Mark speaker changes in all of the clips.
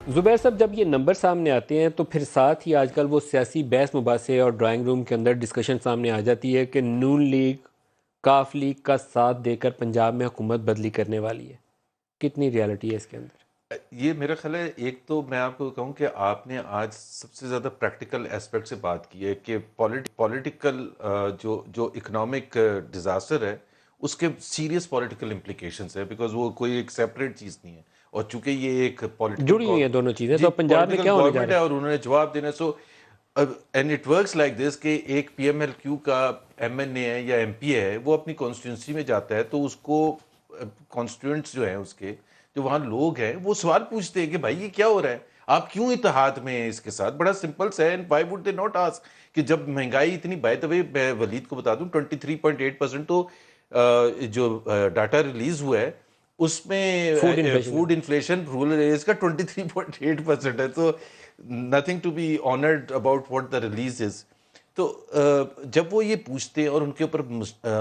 Speaker 1: زبیر صاحب، جب یہ نمبر سامنے آتے ہیں تو پھر ساتھ ہی آج کل وہ سیاسی بحث مباحثے اور ڈرائنگ روم کے اندر ڈسکشن سامنے آ جاتی ہے کہ نون لیگ کاف لیگ کا ساتھ دے کر پنجاب میں حکومت بدلی کرنے والی ہے. کتنی ریالٹی ہے اس کے اندر؟
Speaker 2: یہ میرا خیال ہے، ایک تو میں آپ کو کہوں کہ آپ نے آج سب سے زیادہ پریکٹیکل ایسپیکٹ سے بات کی ہے کہ پولیٹیکل جو اکنامک ڈیزاسٹر ہے اس کے سیریس پولیٹیکل امپلیکیشنس ہے، بیکاز وہ کوئی ایک سیپریٹ چیز نہیں ہے، اور چونکہ یہ ایک
Speaker 1: جڑی ہوئی ہیں دونوں چیزیں، تو پنجاب میں
Speaker 2: پولیٹیکل
Speaker 1: کیا ہونے جا
Speaker 2: گورنمنٹ ہے
Speaker 1: رہا
Speaker 2: اور انہوں نے جواب دینا. So and it works like this کہ ایک پی ایم ایل کیو کا ایم این اے ہے یا ایم پی ہے، وہ اپنی کانسٹیٹوئنسی میں جاتا ہے تو اس کو کانسٹیٹوئنٹس جو ہیں اس کے جو وہاں لوگ ہیں وہ سوال پوچھتے ہیں کہ بھائی یہ کیا ہو رہا ہے، آپ کیوں اتحاد میں ہیں اس کے ساتھ؟ بڑا سمپل سا ہے. And Y would they not ask کہ جب مہنگائی اتنی، بائی دا وے میں ولید کو بتا دوں 23.8% تو جو ڈاٹا ریلیز ہوا ہے اس میں
Speaker 1: food inflation
Speaker 2: food inflation rural areas کا 23.8% ہے. تو nothing to be honoured about what the release is. تو جب وہ یہ پوچھتے ہیں اور ان کے اوپر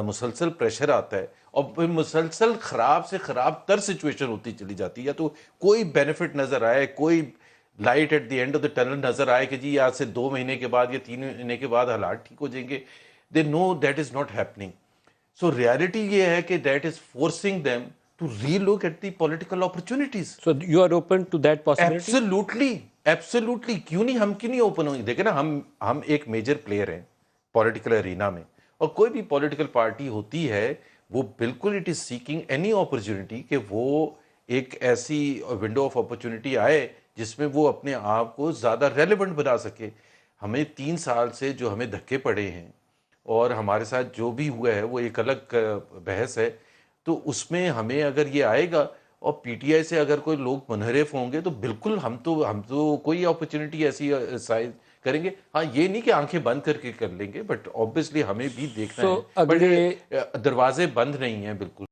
Speaker 2: مسلسل پریشر آتا ہے اور پھر مسلسل خراب سے خراب تر سچویشن ہوتی چلی جاتی ہے، یا تو کوئی بینیفٹ نظر آئے، کوئی light at the end of the tunnel نظر آئے کہ جی آج سے 2 مہینے کے بعد یا 3 مہینے کے بعد حالات ٹھیک ہو جائیں گے، they know that is not happening. So reality یہ ہے کہ that is forcing them to relook at the political opportunities.
Speaker 1: So you are open to that possibility?
Speaker 2: Absolutely, absolutely, کیوں نہیں، ہم کیوں نہیں اوپن ہوں گے؟ دیکھیں نا، ہم ایک میجر پلیئر ہیں پولیٹیکل ارینا میں، اور کوئی بھی پولیٹیکل پارٹی ہوتی ہے وہ بالکل it is seeking any opportunity کہ وہ ایک ایسی ونڈو آف اپرچونٹی آئے جس میں وہ اپنے آپ کو زیادہ ریلیونٹ بنا سکے. ہمیں 3 سال سے جو ہمیں دھکے پڑے ہیں اور ہمارے ساتھ جو بھی ہوا ہے وہ ایک الگ بحث ہے. تو اس میں ہمیں اگر یہ آئے گا اور پی ٹی آئی سے اگر کوئی لوگ منحرف ہوں گے تو بالکل ہم تو کوئی اپرچونٹی ایسی سائز کریں گے. ہاں، یہ نہیں کہ آنکھیں بند کر کے کر لیں گے، بٹ آبویسلی ہمیں بھی دیکھنا
Speaker 1: سو
Speaker 2: ہے.
Speaker 1: اگلے
Speaker 2: بٹ دروازے بند نہیں ہیں بالکل.